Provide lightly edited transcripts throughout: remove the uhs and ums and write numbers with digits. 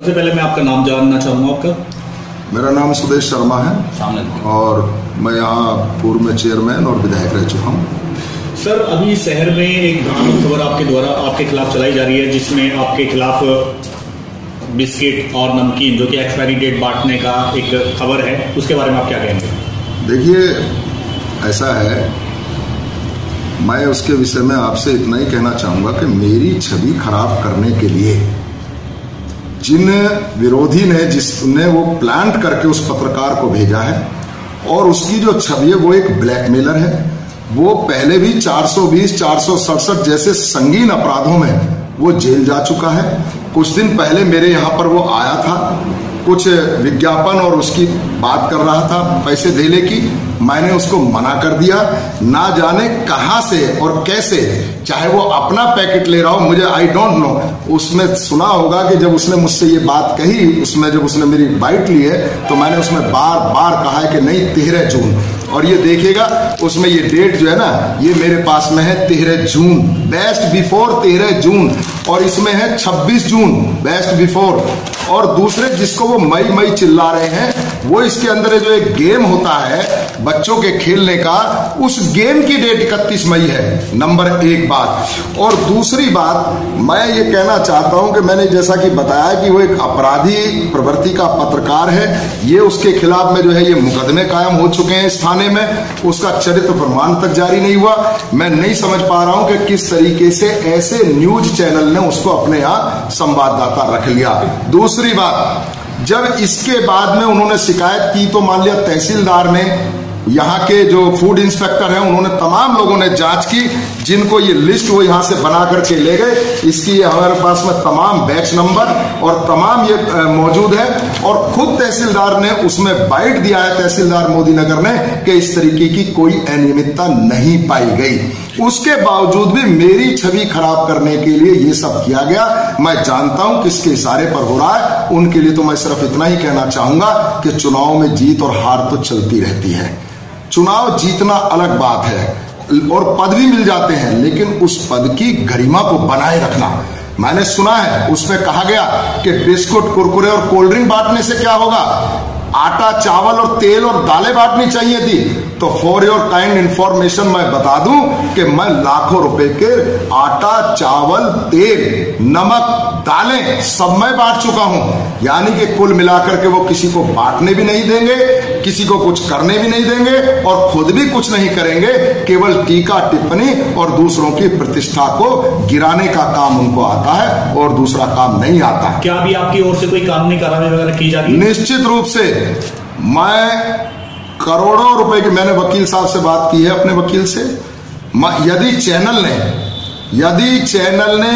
सबसे पहले मैं आपका नाम जानना चाहूँगा। आपका? मेरा नाम सुदेश शर्मा है और मैं यहाँ पूर्व में चेयरमैन और विधायक रह चुका हूँ। सर, अभी शहर में एक भ्रामक खबर आपके द्वारा आपके खिलाफ चलाई जा रही है, जिसमें आपके खिलाफ बिस्किट और नमकीन जो कि एक्सपायरी डेट बांटने का एक खबर है, उसके बारे में आप क्या कहेंगे? देखिए, ऐसा है, मैं उसके विषय में आपसे इतना ही कहना चाहूँगा कि मेरी छवि खराब करने के लिए जिन विरोधी ने जिसने वो प्लांट करके उस पत्रकार को भेजा है और उसकी जो छवि है वो एक ब्लैकमेलर है। वो पहले भी 420, 467 जैसे संगीन अपराधों में वो जेल जा चुका है। कुछ दिन पहले मेरे यहाँ पर वो आया था, कुछ विज्ञापन और उसकी बात कर रहा था पैसे देने की। मैंने उसको मना कर दिया। ना जाने कहां से और कैसे, चाहे वो अपना पैकेट ले रहा हो, मुझे आई डोंट नो। उसमें सुना होगा कि जब उसने मुझसे ये बात कही, उसमें जब उसने मेरी बाइट ली है तो मैंने उसमें बार बार कहा है कि नहीं 13 जून, और ये देखिएगा उसमें ये डेट जो है ना, ये मेरे पास में है 13 जून, बेस्ट बिफोर 13 जून, और इसमें है 26 जून बेस्ट बिफोर। और दूसरे जिसको वो मई मई चिल्ला रहे हैं, वो इसके अंदर जो एक गेम होता है बच्चों के खेलने का, उस गेम की डेट 31 मई है। नंबर 1 बात। और दूसरी बात मैं ये कहना चाहता हूं कि मैंने जैसा कि बताया कि वो एक अपराधी प्रवृत्ति का पत्रकार है। ये उसके खिलाफ में जो है ये मुकदमे कायम हो चुके हैं इस थाने में, उसका चरित्र प्रमाण तक जारी नहीं हुआ। मैं नहीं समझ पा रहा हूं कि किस तरीके से ऐसे न्यूज चैनल ने उसको अपने यहाँ संवाददाता रख लिया। दूसरी बात, जब इसके बाद में उन्होंने शिकायत की तो मान लिया तहसीलदार ने, यहाँ के जो फूड इंस्पेक्टर हैं, उन्होंने तमाम लोगों ने जांच की, जिनको ये लिस्ट वो यहाँ से बना करके ले गए। इसकी हमारे पास में तमाम बैच नंबर और तमाम ये मौजूद है, और खुद तहसीलदार ने उसमें बाइट दिया है, तहसीलदार मोदी नगर ने, कि इस तरीके की कोई अनियमितता नहीं पाई गई। उसके बावजूद भी मेरी छवि खराब करने के लिए ये सब किया गया। मैं जानता हूं किसके इशारे पर हो रहा है। उनके लिए तो मैं सिर्फ इतना ही कहना चाहूंगा कि चुनाव में जीत और हार तो चलती रहती है। चुनाव जीतना अलग बात है और पद भी मिल जाते हैं, लेकिन उस पद की गरिमा को बनाए रखना। मैंने सुना है उसमें कहा गया कि बिस्कुट, कुरकुरे और कोल्ड ड्रिंक बांटने से क्या होगा, आटा, चावल और तेल और दालें बांटनी चाहिए थी। तो फॉर योर काइंड इंफॉर्मेशन मैं बता दूं कि मैं लाखों रुपए के आटा, चावल, तेल, नमक, दालें सब मैं बांट चुका हूं। यानी कि कुल मिलाकर के वो किसी को बांटने भी नहीं देंगे, किसी को कुछ करने भी नहीं देंगे और खुद भी कुछ नहीं करेंगे। केवल टीका टिप्पणी और दूसरों की प्रतिष्ठा को गिराने का काम उनको आता है और दूसरा काम नहीं आता। क्या अभी आपकी ओर से कोई कानूनी कार्रवाई वगैरह की जा रही है? निश्चित रूप से मैं करोड़ों रुपए की, मैंने वकील साहब से बात की है, अपने वकील से। यदि चैनल ने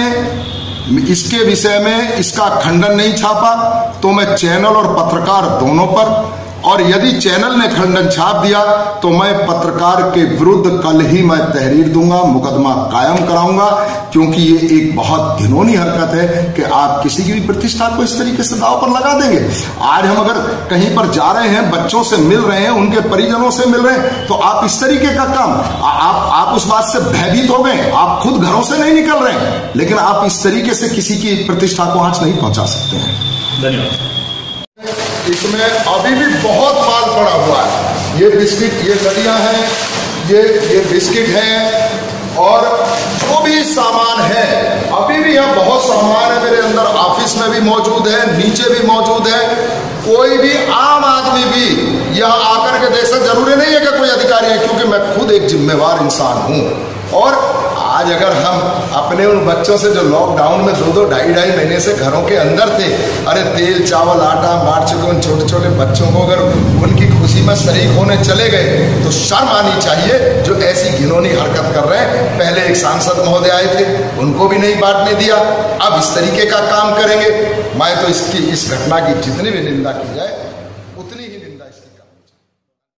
इसके विषय में इसका खंडन नहीं छापा तो मैं चैनल और पत्रकार दोनों पर, और यदि चैनल ने खंडन छाप दिया तो मैं पत्रकार के विरुद्ध कल ही मैं तहरीर दूंगा, मुकदमा कायम कराऊंगा। क्योंकि ये एक बहुत घिनौनी हरकत है कि आप किसी की भी प्रतिष्ठा को इस तरीके से दांव पर लगा देंगे। आज हम अगर कहीं पर जा रहे हैं, बच्चों से मिल रहे हैं, उनके परिजनों से मिल रहे हैं, तो आप इस तरीके का काम, आप उस बात से भयभीत हो गए, आप खुद घरों से नहीं निकल रहे हैं, लेकिन आप इस तरीके से किसी की प्रतिष्ठा को आंच नहीं पहुंचा सकते हैं। धन्यवाद। इसमें अभी भी बहुत माल पड़ा हुआ है। ये बिस्किट, ये लड़ियां हैं, ये बिस्किट है, और जो भी सामान है अभी भी यहाँ बहुत सामान है। मेरे अंदर ऑफिस में भी मौजूद है, नीचे भी मौजूद है। कोई भी आम आदमी भी यहाँ आकर के देख सकता, जरूरी नहीं है कि कोई अधिकारी है, क्योंकि मैं खुद एक जिम्मेवार इंसान हूँ। और आज अगर हम अपने उन बच्चों से जो लॉकडाउन में 2-2, 2.5 महीने से घरों के अंदर थे, अरे तेल, चावल, आटा बांट चुके उन छोटे छोटे बच्चों को, अगर उनकी खुशी में शरीक होने चले गए तो शर्म आनी चाहिए जो ऐसी घिनौनी हरकत कर रहे हैं। पहले एक सांसद महोदय आए थे, उनको भी नहीं बांटने दिया, अब इस तरीके का काम करेंगे। मैं तो इस घटना की जितनी भी निंदा की जाए